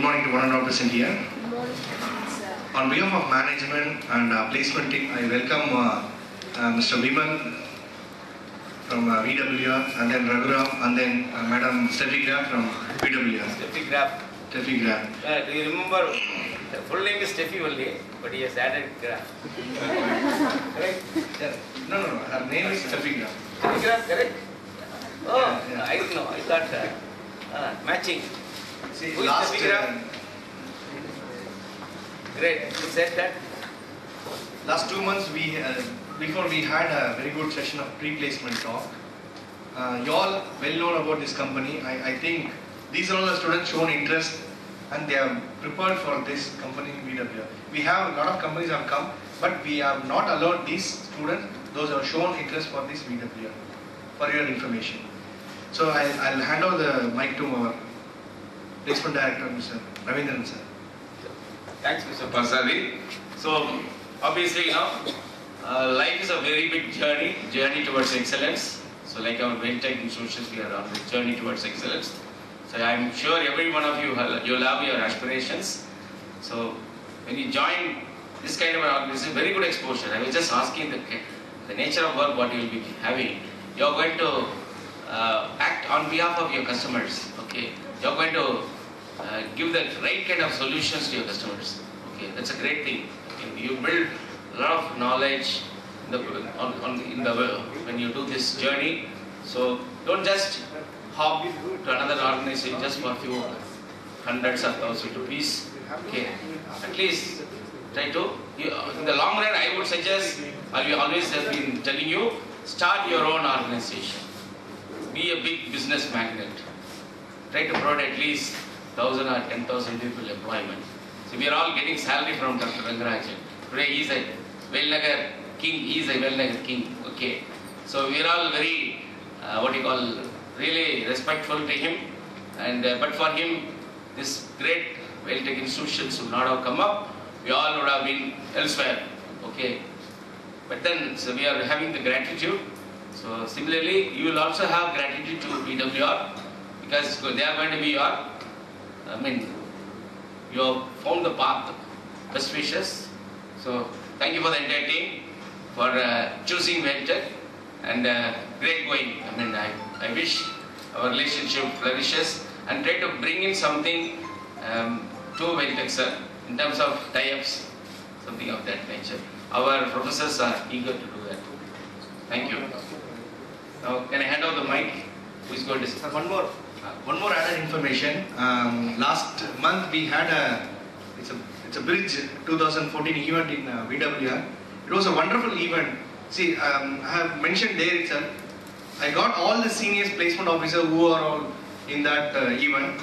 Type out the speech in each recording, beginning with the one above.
Good morning to one and all present here. Good morning, sir. On behalf of management and placement team, I welcome Mr. Vimal from VWR, and then Raghuram, and then Madam Steffi Graf from VWR. Steffi Graf. Steffi Graf. Do you remember? The full name is Steffi only, but he has added Graf. Correct? Yeah. No, her name is Steffi Graf. Steffi Graf, correct? Oh, Yeah. I don't know. I thought matching. See, Who is Steffi Graf? Great. You said that. last 2 months, before we had a very good session of pre-placement talk. You all well known about this company. I think these are all the students shown interest and they are prepared for this company VWR. We have a lot of companies have come, but we have not allowed these students, those who have shown interest for this VWR, for your information. So I'll hand over the mic to our placement director, Mr. Ravindran sir. Thanks, Mr. Parsadi. So, obviously, life is a very big journey towards excellence. So, like our Welltech institutions, we are on this journey towards excellence. So, I'm sure every one of you, you'll have your aspirations. So, when you join this kind of an organization, very good exposure. I was just asking the nature of work, what you will be having. You're going to act on behalf of your customers. Okay, you're going to give the right kind of solutions to your customers. Okay, that's a great thing. Okay, you build a lot of knowledge when you do this journey. So don't just hop to another organization just for a few hundreds of thousands of rupees. Okay, at least try to. In the long run, I would suggest, I always have been telling you, start your own organization. Be a big business magnet. Try to provide at least 1,000 or 10,000 people employment. So we are all getting salary from Dr. Rangarajan. Today he is a Velnagar king, he is a Velnagar king. Okay. So we are all very, really respectful to him. And but for him, this great Welltech institutions would not have come up. We all would have been elsewhere. Okay. But then, so we are having the gratitude. So similarly, you will also have gratitude to VWR because they are going to be your, you have found the path, best wishes. So thank you for the entire team for choosing Welltech and great going. I wish our relationship flourishes and try to bring in something to Welltech, sir, in terms of tie-ups, something of that nature. Our professors are eager to do that. Thank you. Now, can I hand over the mic? Who is going to say? One more added information. Last month we had it's a Bridge 2014 event in VWR. It was a wonderful event. See, I have mentioned there itself. I got all the seniors placement officers who are all in that event.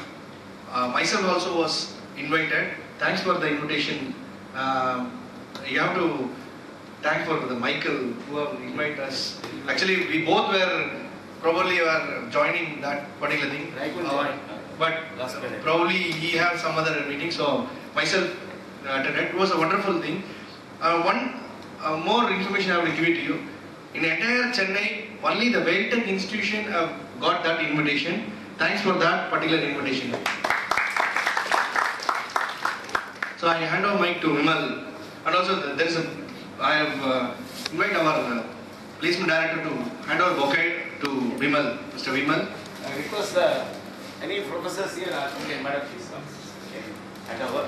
Myself also was invited. Thanks for the invitation. You have to thank for the Michael who have invited us. Actually, we both were joining that particular thing. But probably he has some other meeting. So myself attended. It was a wonderful thing. One more information I will give it to you. In entire Chennai, only the Welltech institution got that invitation. Thanks for that particular invitation. So I hand over mic to Vimal. And also I have invited our placement director to hand over bouquet to Vimal, Mr. Vimal. I request any professors here, okay, madam, please come. Okay, hand over.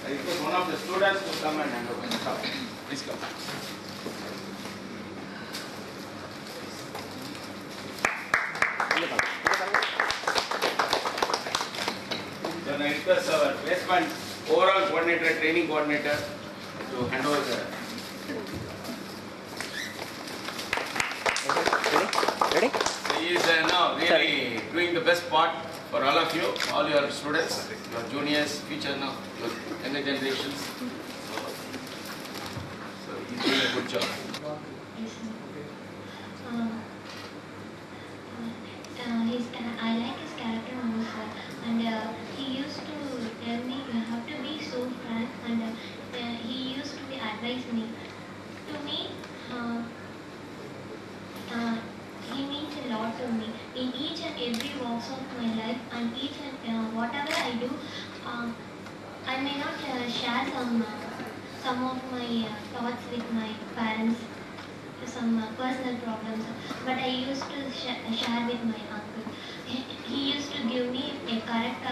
I request one of the students to come and hand over. Please come. Then I request our placement overall coordinator, training coordinator to hand over the. Ready? So he is now really doing the best part for all of you, all your students, your juniors, future now, your younger generations. So he's doing a good job. I like his character most, and he used to tell me you have to be so frank, and he used to advise me. To me, walks of my life, and each and whatever I do, I may not share some of my thoughts with my parents, some personal problems, but I used to share with my uncle. He used to give me a correct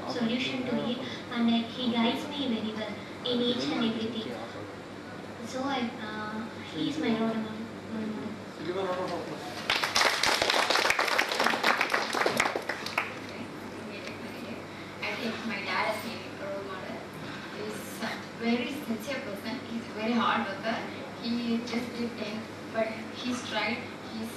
solution to it, and he guides me very well in each and everything. So he is my role model. I think my dad is a role model. He's a very sincere person. He's a very hard worker. He just did 10, but he's tried. He's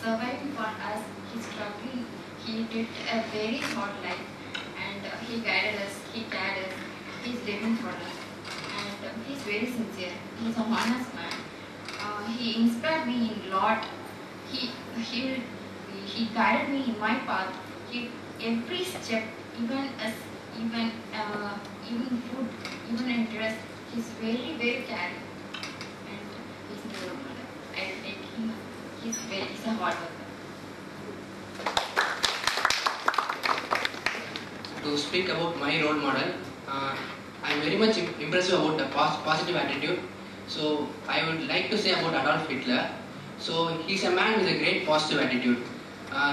surviving for us. He's struggling. He did a very hard life, and he guided us. He guided us. He's living for us, and he's very sincere. He's a honest man. He inspired me a lot. He guided me in my path. Every step, even food, even in dress, he's very, very caring, and he's my role model. I take him. He's a hard worker. To speak about my role model, I'm very much impressed about the positive attitude. So I would like to say about Adolf Hitler. So he's a man with a great positive attitude.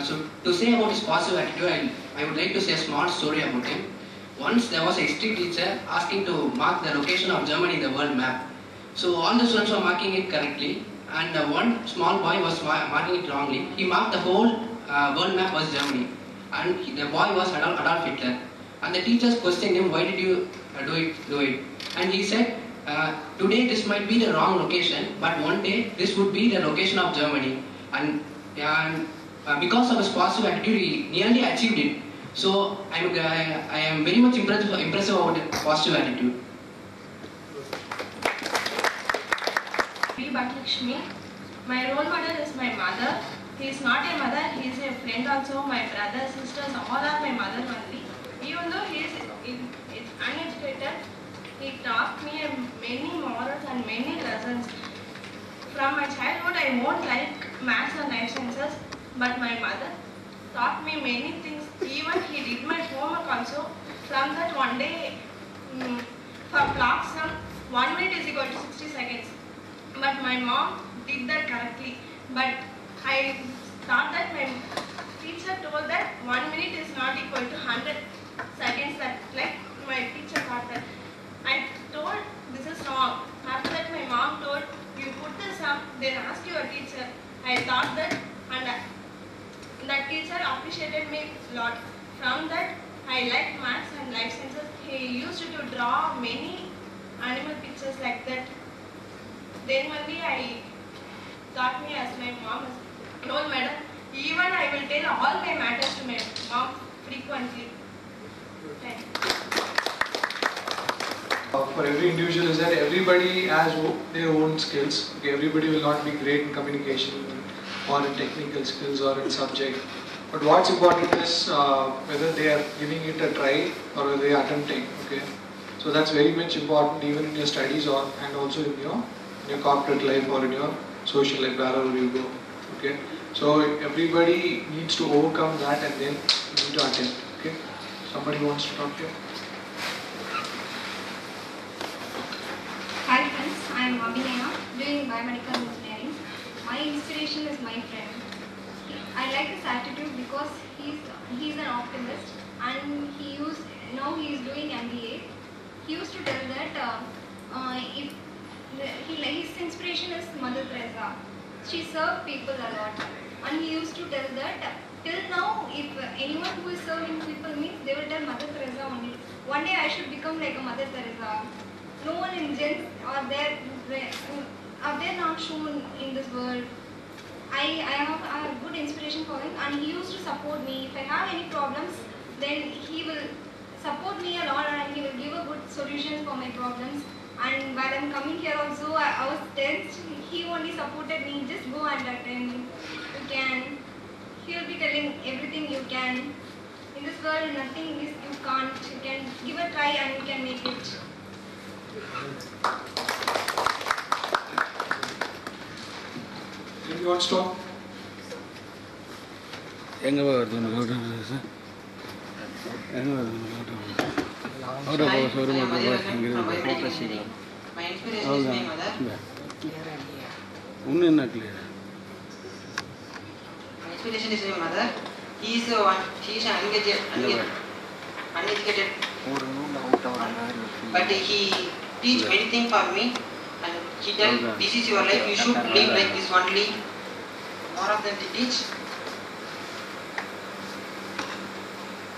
So to say about his positive attitude, I would like to say a small story about him. Once there was a history teacher asking to mark the location of Germany in the world map. So all the students were marking it correctly, and one small boy was marking it wrongly. He marked the whole world map was Germany, and the boy was Adolf Hitler. And the teachers questioned him, why did you do it? And he said, today this might be the wrong location, but one day this would be the location of Germany. And because of his positive attitude, he nearly achieved it. So I am very much impressed about his positive attitude. Lakshmi. My role model is my mother. He is not a mother, he is a friend also. My brothers, sisters, all are my mother only. Even though he is uneducated, he taught me many morals and many lessons. From my childhood, I won't like maths and life sciences, but my mother taught me many things. Even he did my homework also. From that one day, for blocks sum, 1 minute is equal to 60 seconds. But my mom did that correctly. But I thought that my teacher told that 1 minute is not equal to 100 seconds. That like my teacher thought that. I told this is wrong. After that my mom told you put the sum, then ask your teacher. I thought that, and that teacher appreciated me a lot. From that I liked maths and life sciences. He used to draw many animal pictures like that. Then only I got me as my mom as role model. Even I will tell all my matters to my mom frequently. Thank you. For every individual is that everybody has their own skills. Okay, everybody will not be great in communication or in technical skills or in subject. But what's important is whether they are giving it a try or whether they are attempting. Okay, so that's very much important even in your studies or and also in your corporate life or in your social life wherever you go. Okay, so everybody needs to overcome that and then need to attempt. Okay, somebody wants to talk to you. Hi friends, I am Abhinaya, doing biomedical engineering. My inspiration is my friend. I like his attitude because he's an optimist, and now he is doing MBA. He used to tell that his inspiration is Mother Teresa. She served people a lot, and he used to tell that till now, if anyone who is serving people means they will tell Mother Teresa only. One day I should become like a Mother Teresa. No one in gens are there not shown in this world. I have a good inspiration for him, and he used to support me. If I have any problems, then he will support me a lot, and he will give a good solution for my problems. And while I'm coming here also, I was tensed. He only supported me. Just go and attend. You can. He will be telling everything you can. In this world, nothing is you can't. You can give a try and you can make it. Anyone wants to talk? எங்கே வருது sir எங்கே வருது ஒன்றும் என்ன clear My inspiration is my mother. He is uneducated, but he teach many things for me, and he tell this is your life. You should live like this only. More of them to teach.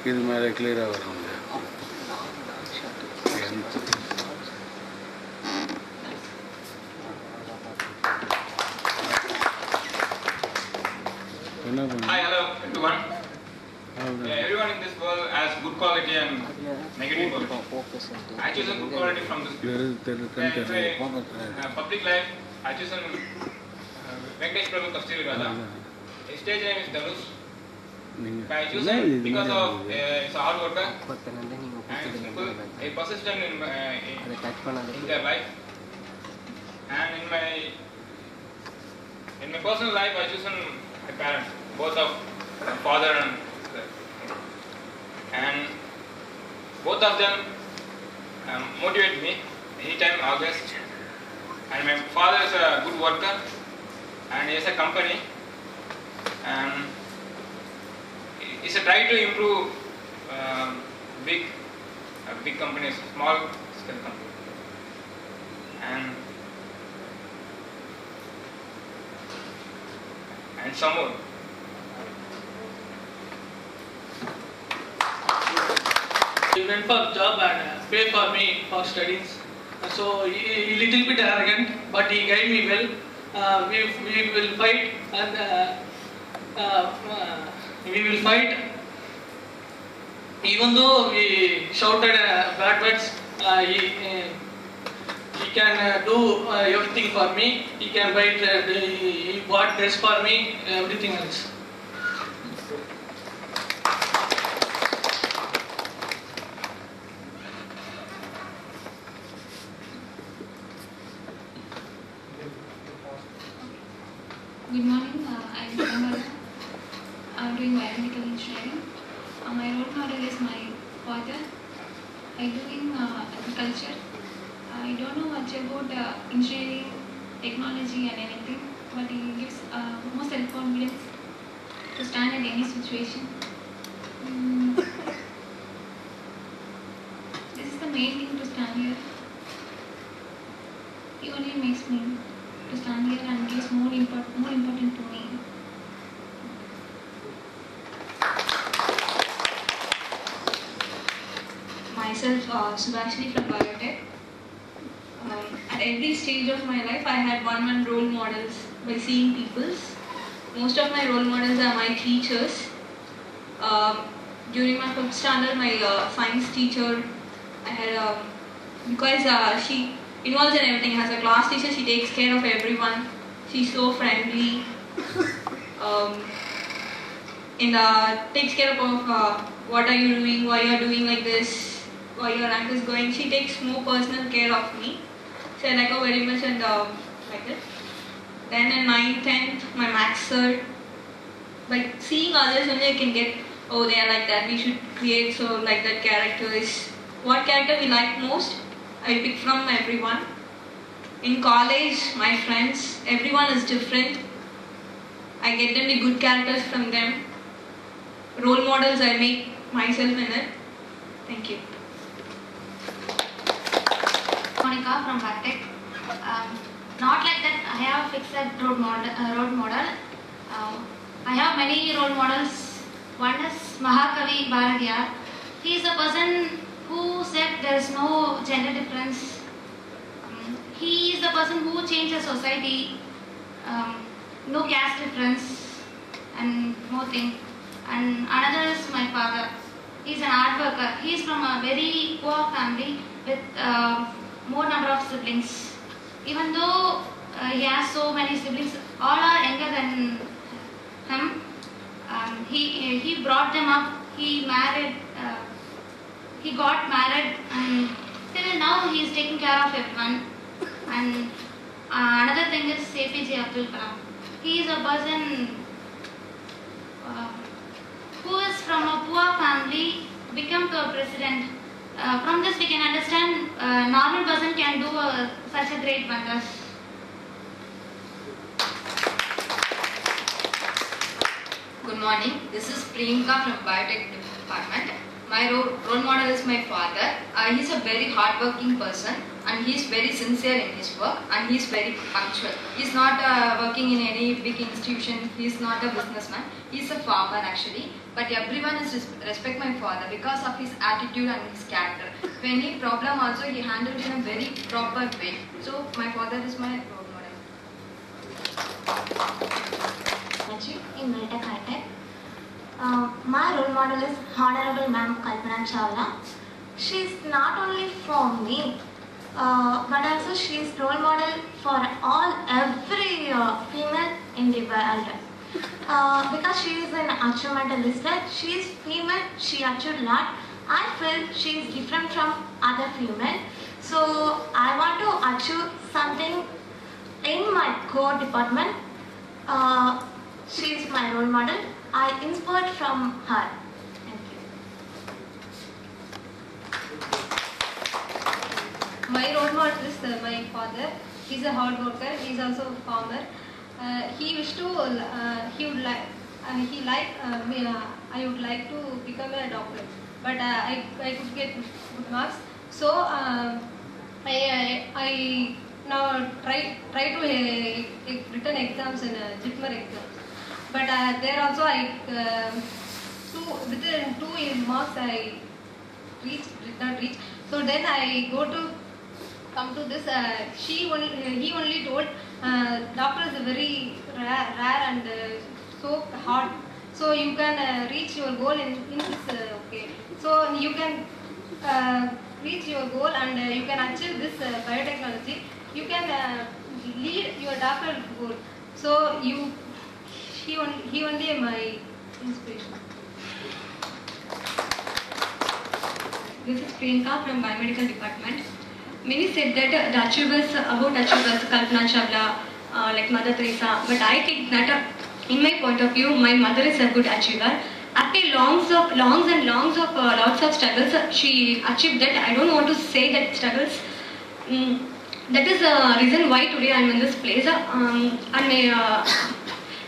இது மேலே கிளியராக வரும் Hi, hello everyone. Everyone in this world has good quality and negative quality. I choose a good quality from this book. Public life, I choose Venkatesh Prabhu Kasturi Radha. His stage name is Dhanush. I choose him because of he's a hard worker and simple, a persistent in their life. And in my personal life, I choose my parents, both of father and mother. And both of them motivate me anytime, always. And my father is a good worker and he has a company. And it's a try to improve big companies, small scale companies. And some more. He went for job and pay for me for studies. So he little bit arrogant, but he guide me well. We will fight and we will fight. Even though we shouted bad words, he can do everything for me. He can buy, he bought dress for me, everything else. Good morning, I'm Amara. I'm doing biomedical engineering. My role model is my father. I'm doing agriculture. I don't know much about engineering, technology and anything, but he gives more self-confidence to stand in any situation. This is the main thing to stand here. He only makes me to stand here and gives more important to me. Myself, Subhashini from Biotech. At every stage of my life, I had one role models by seeing people's. Most of my role models are my teachers. During my 5th standard, my science teacher, I had because she involves in everything. As a class teacher, she takes care of everyone. She's so friendly. Takes care of what are you doing, why you are doing like this, why your rank is going. She takes more personal care of me. So I like her very much and like it. Then in 9th, 10th, my maths sir. By seeing others only I can get, oh they are like that, we should create so like that characters. What character we like most, I pick from everyone. In college, my friends, everyone is different. I get them the good characters from them. Role models, I make myself in it. Thank you. Monica from Biotech. Not like that I have fixed role model. I have many role models. One is Mahakavi Bharatiyar. He is a person who said there is no gender difference. He is the person who changed the society. No caste difference and more thing. And another is my father. He is an hard worker. He is from a very poor family with more number of siblings. Even though he has so many siblings, all are younger than him. He brought them up. He married. He got married, and till now he is taking care of everyone. And another thing is APJ Abdul Kalam. He is a person. who is from a poor family become to a president. From this we can understand normal person can do such a great wonders. Good morning. This is Priyanka from Biotech Department. My role model is my father. He's a very hardworking person and he's very sincere in his work and he's very punctual. He's not working in any big institution. He's not a businessman. He's a farmer actually. But everyone is respect my father because of his attitude and his character. If any problem also he handled in a very proper way. So my father is my role model. In Malta High-Tech. My role model is Honorable Ma'am Kalpana Chawla. She is not only for me, but also she is role model for every female in the world. Because she is an achievement listed, she is female, she achieved a lot. I feel she is different from other female. So I want to achieve something in my core department. She is my role model. I inspired from her. Thank you. My role model is my father. He's a hard worker. He's also a farmer. He wished to. He would like. I would like to become a doctor, but I could get good marks. So I now try to written exams in JIPMER exams. But there also within 2 marks I did not reach. So then I come to this. He only told doctor is very rare and so hard. So you can reach your goal in this. Okay. So you can reach your goal and you can achieve this biotechnology. You can lead your doctoral goal. So he only my inspiration. This is Priyanka from Biomedical Department. Many said that the achievers, Kalpana Chawla, like Mother Teresa, but I think that in my point of view, my mother is a good achiever. After lots of struggles, she achieved that. I don't want to say that struggles. That is the reason why today I am in this place.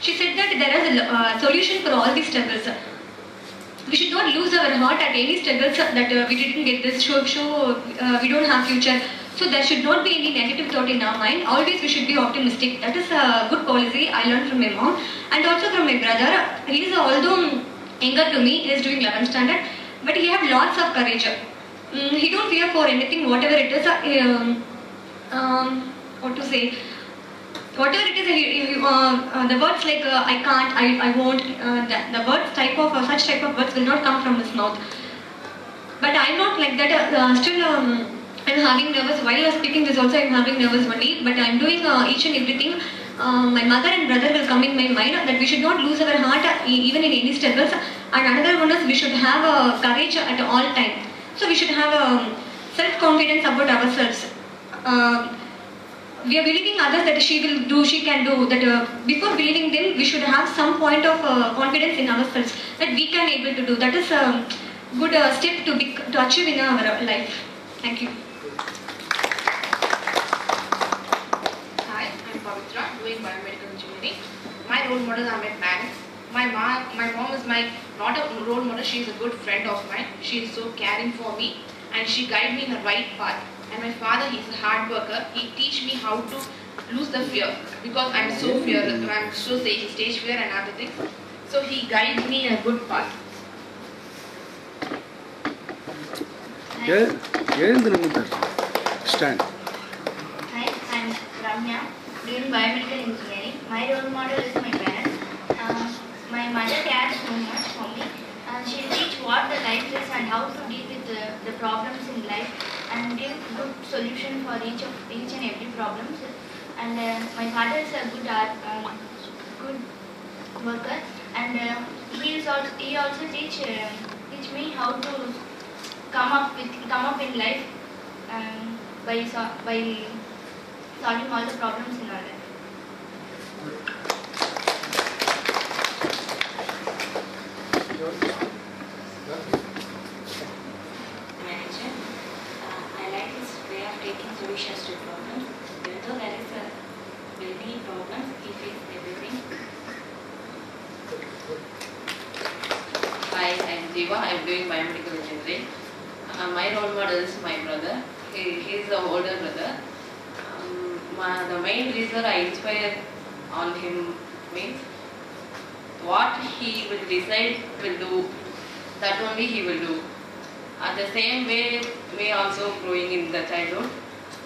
She said that there is a solution for all these struggles. We should not lose our heart at any struggles that we didn't get this, we don't have future. So there should not be any negative thought in our mind. Always we should be optimistic. That is a good policy I learned from my mom and also from my brother. He is although younger to me, he is doing 11th standard, but he has lots of courage. He don't fear for anything, whatever it is. What to say? Whatever it is, the words like I can't, I won't, the words such type of words will not come from his mouth. But I'm not like that. Still, I'm having nervous. While I was speaking this also, I'm having nervous only. But I'm doing each and everything. My mother and brother will come in my mind that we should not lose our heart even in any struggles. And another one is we should have courage at all times. So we should have self-confidence about ourselves. We are believing others that she will do, she can do. That before believing them, we should have some point of confidence in ourselves that we can able to do. That is a good step to achieve in our life. Thank you. Hi, I'm Pavitra, doing biomedical engineering. My role models are my parents. My mom is not a role model. She is a good friend of mine. She is so caring for me, and she guides me in the right path. And my father, he's a hard worker. He teach me how to lose the fear because I'm so fearless. I'm so stage fear and other things. So he guides me in a good path. Stand. Hi, I'm Ramya, doing biomedical engineering. My role model is my parents. My mother cares so much for me. She teach what the life is and how to deal with the problems in life and give good solution for each and every problems. And my father is a good worker, and he also teach me how to come up in life by solving all the problems in our life. Your Diva. I am doing biomedical engineering. My role model is my brother. He is the older brother. The main reason I inspire on him means what he will decide will do, that only he will do. At the same way, me also growing in the childhood.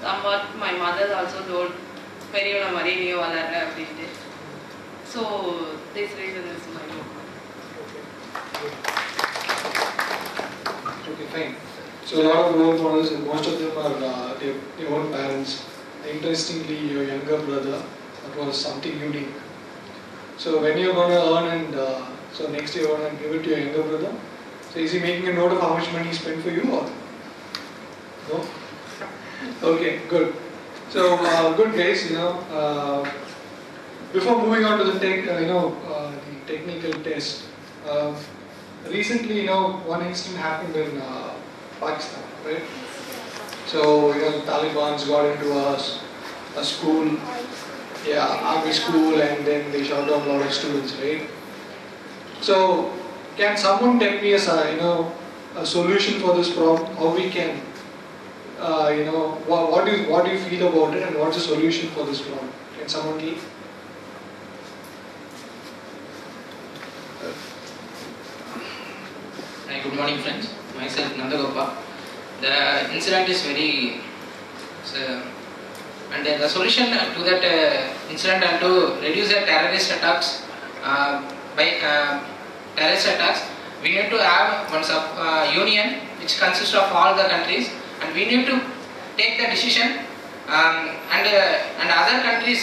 Somewhat my mother also told, Periyona Mari Niyo Valara appreciate. So this reason is my role. Okay, fine. So a lot of role models, and most of them are their own parents. Interestingly, your younger brother, that was something unique. So when you're going to earn and so next year you're going to give it to your younger brother. So is he making a note of how much money he spent for you or no? Okay, good. So good guys, before moving on to the the technical test. Recently, one incident happened in Pakistan, right? So, the Taliban's got into a school, army school, and then they shot down a lot of students, right? So, can someone tell me a solution for this problem? How we can, what do you feel about it, and what's the solution for this problem? Can someone tell? Hi, good morning friends. Myself Nandagopal. The incident is very, and the solution to that incident and to reduce the terrorist attacks terrorist attacks, we need to have one union which consists of all the countries, and we need to take the decision and other country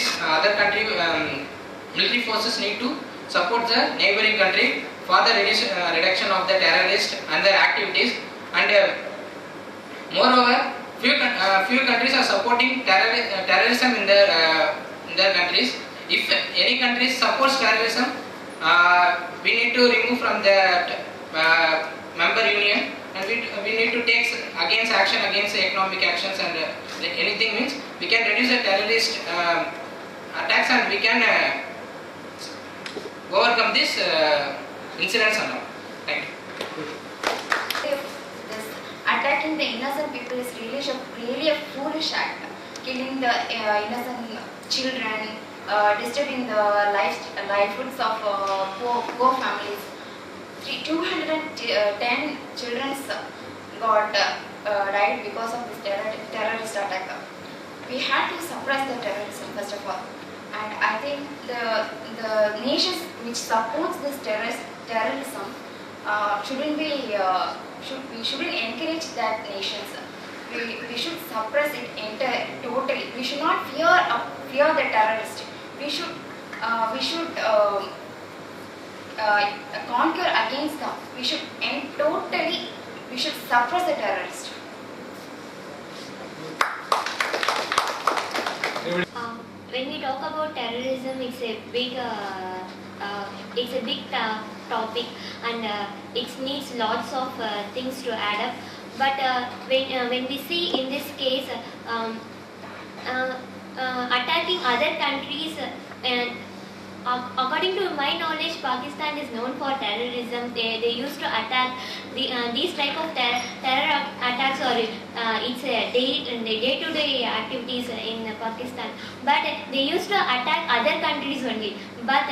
military forces need to support the neighboring country for the reduction of the terrorist and their activities, and moreover few countries are supporting terrorism in their countries. If any country supports terrorism, we need to remove from the member union, and we need to take action against the economic actions, and anything means we can reduce the terrorist attacks, and we can overcome this incidents and all. Thank you. This attacking the innocent people is really a foolish act. Killing the innocent children, disturbing the livelihoods of poor families. 210 children got died because of this terrorist attack. We had to suppress the terrorism first of all, and I think the nations which supports this terrorism we shouldn't encourage that nations. We should suppress it totally. We should not fear the terrorist. We should conquer against them. We should suppress the terrorist. When we talk about terrorism, it's a big topic, and it needs lots of things to add up. But when we see in this case attacking other countries, according to my knowledge, Pakistan is known for terrorism. They used to attack these type of terror attacks, or it's a day-to-day activities in Pakistan. But they used to attack other countries only. But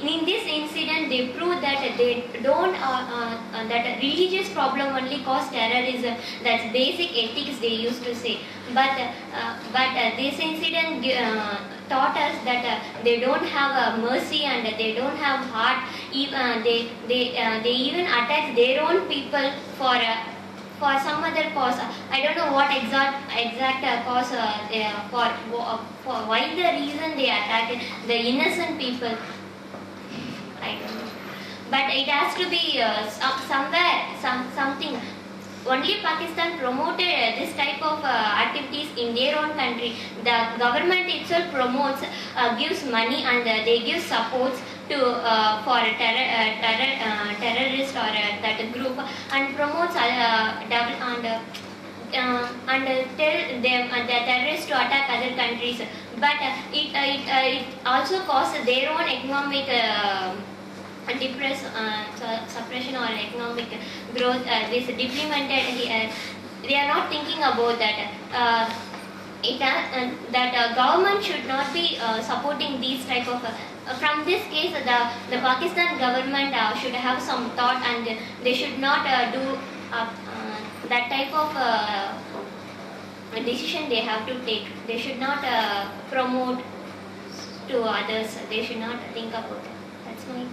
in this incident, they proved that they don't that religious problem only cause terrorism. That's basic ethics they used to say. But this incident taught us that they don't have mercy, and they don't have heart. They even attack their own people for some other cause. I don't know what exact cause for why the reason they attack the innocent people. I don't know. But it has to be something. Only Pakistan promoted this type of activities in their own country. The government itself promotes, gives money, and they give supports to for terrorist or that group, and promotes and tell them the terrorists to attack other countries. But it also causes their own economic depress, suppression or economic growth, this deplemented here. They are not thinking about that. That government should not be supporting these type of. From this case, the Pakistan government should have some thought, and they should not do that type of decision they have to take. They should not promote to others. They should not think about it. That's my.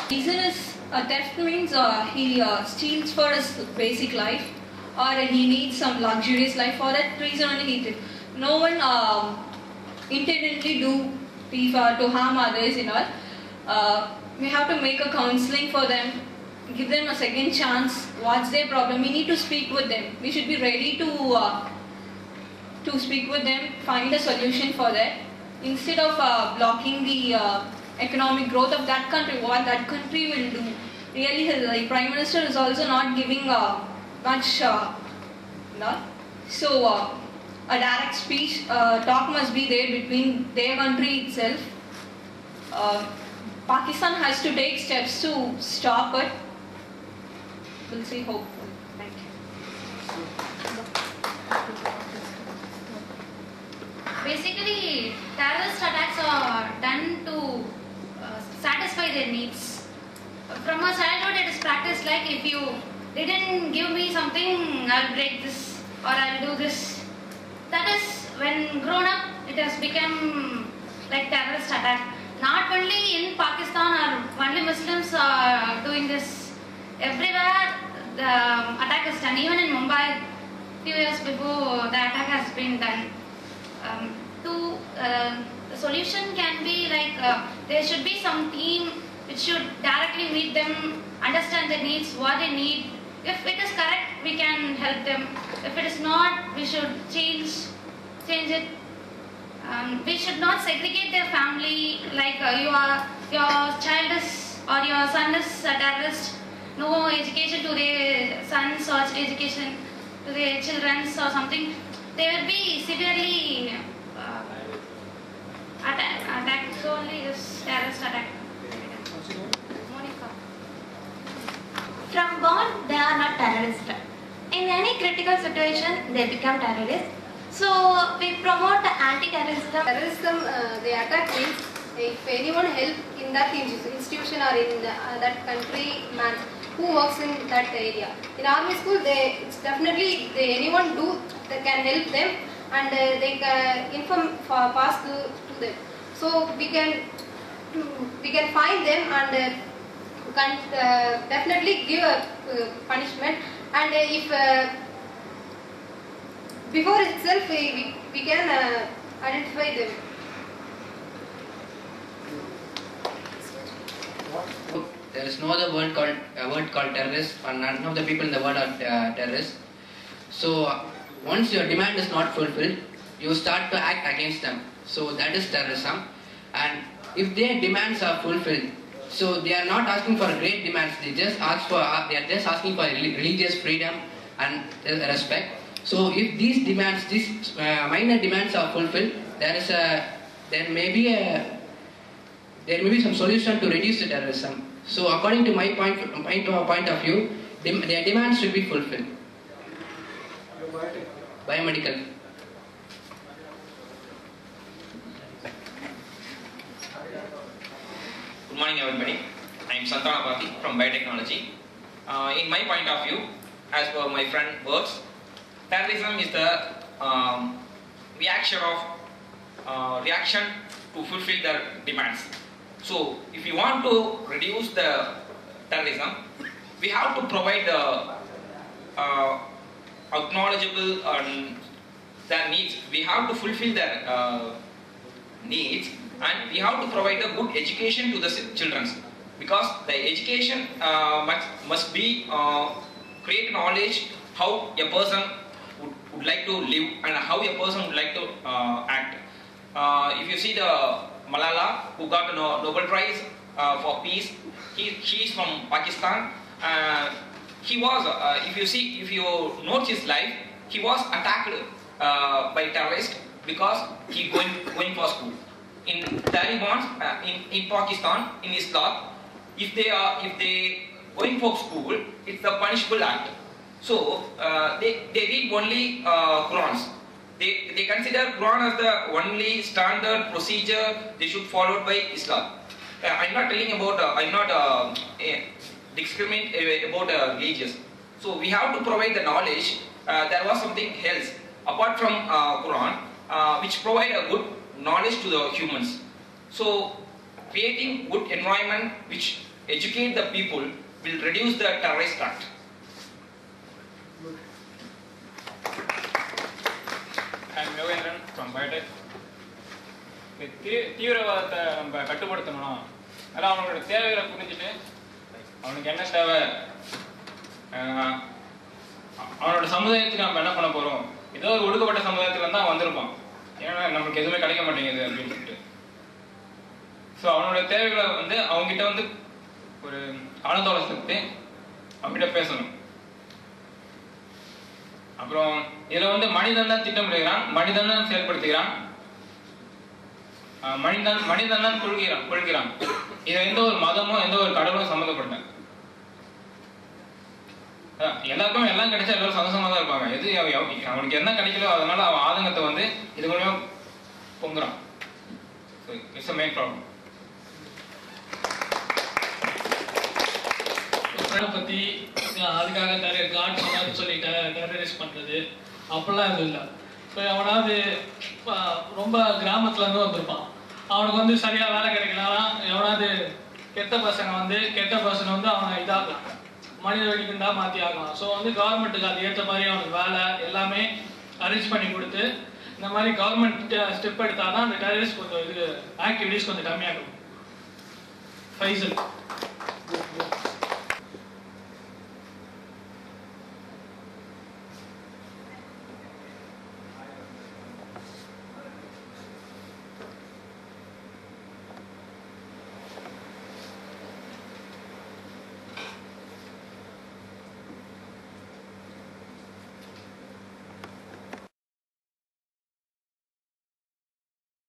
Reason is theft means he steals for his basic life, or he needs some luxurious life. For that reason only he did. No one intentionally do to harm others and all. We have to make a counseling for them, give them a second chance. What's their problem? We need to speak with them. We should be ready to speak with them, find a solution for that. Instead of blocking the economic growth of that country, what that country will do. Really, the Prime Minister is also not giving much So a direct speech, talk must be there between their country itself. Pakistan has to take steps to stop it. We'll see, hopefully. Thank you. Basically, terrorist attacks are done to satisfy their needs. From a childhood, it is practiced like if you didn't give me something, I'll break this or I'll do this. That is, when grown up, it has become like terrorist attack. Not only in Pakistan or only Muslims are doing this. Everywhere the attack is done. Even in Mumbai, few years before, the attack has been done. The solution can be like there should be some team which should directly meet them, understand their needs, what they need. If it is correct, we can help them. If it is not, we should change it. We should not segregate their family like your child is or your son is a terrorist. No education to their sons or education to their children or something. They will be severely attacked. So only this terrorist attack. From born, they are not terrorists. In any critical situation, they become terrorists. So we promote anti-terrorism. Terrorism, the attack means if anyone help in that institution or in that country man who works in that area. In army school, it's definitely anyone that can help them, and they can inform pass to them. So we can find them and can definitely give a punishment. And if before itself we can identify them. There is no other word called terrorist, and none of the people in the world are terrorists. So once your demand is not fulfilled, you start to act against them. So that is terrorism. And if their demands are fulfilled, so they are not asking for great demands. They are just asking for religious freedom and respect. So if these demands, these minor demands are fulfilled, there may be some solution to reduce the terrorism. So according to my point of view, their demands should be fulfilled. Biomedical. Good morning, everybody. I am Santana Bhati from Biotechnology. In my point of view, as per my friend words, terrorism is the reaction to fulfill their demands. So, if you want to reduce the terrorism, we have to provide the acknowledgeable their needs. We have to fulfill their needs, and we have to provide a good education to the children, because the education must be create knowledge how a person would like to live and how a person would like to act. If you see the Malala, who got the Nobel Prize for peace, she is from Pakistan. He was, if you note his life, he was attacked by terrorists because he going for school. in Taliban, in Pakistan, in Islam, if they going for school, it's a punishable act. So they read only Qurans. They consider Quran as the only standard procedure they should follow by Islam. I'm not telling about, I'm not discriminate about religious. So we have to provide the knowledge. There was something else apart from Quran, which provide a good knowledge to the humans. So creating good environment which educate the people will reduce the terrorist act. I'm Ravindran from Biotech. தீவிரவாதத்தை நம்ம கட்டுப்படுத்தணும். அதனால் அவனோட தேவைகளை புரிஞ்சுட்டு அவனுக்கு என்ன தேவை, அவனோட சமுதாயத்துக்கு நம்ம என்ன பண்ண போகிறோம், ஏதோ ஒரு ஒடுக்கப்பட்ட சமுதாயத்தில் தான் வந்திருப்பான், ஏன்னா நம்மளுக்கு எதுவுமே கிடைக்க மாட்டேங்குது அப்படின்னு சொல்லிட்டு. ஸோ அவனோட தேவைகளை வந்து அவங்ககிட்ட வந்து ஒரு ஆனந்தோலசத்தை அவங்ககிட்ட பேசணும். அப்புறம் இதில் வந்து மனிதன் தான் திட்டமிடுகிறான், மனிதன் தான் செயல்படுத்துகிறான், மனிதன் தான் கொள்கிறான். இது எந்த ஒரு மதமோ எந்த ஒரு கடவுளும் சம்மந்தப்பட்டேன். எல்லாருக்கும் எல்லாம் கிடைச்சா எல்லாரும் சந்தோஷமா தான் இருப்பாங்க. எது அவனுக்கு என்ன கிடைக்கலோ அதனால அவன் ஆதங்கத்தை வந்து இது மூலமா பொங்குறான். It's a main problem. பத்தி அதுக்காக காட் சொன்னான்னு சொல்லிட்டு டெரரிஸ்ட் பண்றது அப்படிலாம் எதுவும் இல்லை. இப்போ எவனாவது ரொம்ப கிராமத்துல இருந்து வந்திருப்பான், அவனுக்கு வந்து சரியா வேலை கிடைக்கலாம், எவனாவது கெட்ட பசங்க வந்து அவனை இதாகலாம், மனித வெடிக்குண்டா மாற்றி ஆகலாம். ஸோ வந்து கவர்மெண்ட்டுக்கு அது ஏற்ற மாதிரி அவனுக்கு வேலை எல்லாமே அரேஞ்ச் பண்ணி கொடுத்து இந்த மாதிரி கவர்மெண்ட் ஸ்டெப் எடுத்தால் தான் அந்த டெரரிஸ்ட் கொஞ்சம் இது ஆக்டிவிட்டிஸ் கொஞ்சம் கம்மியாகும். ஃபைசல்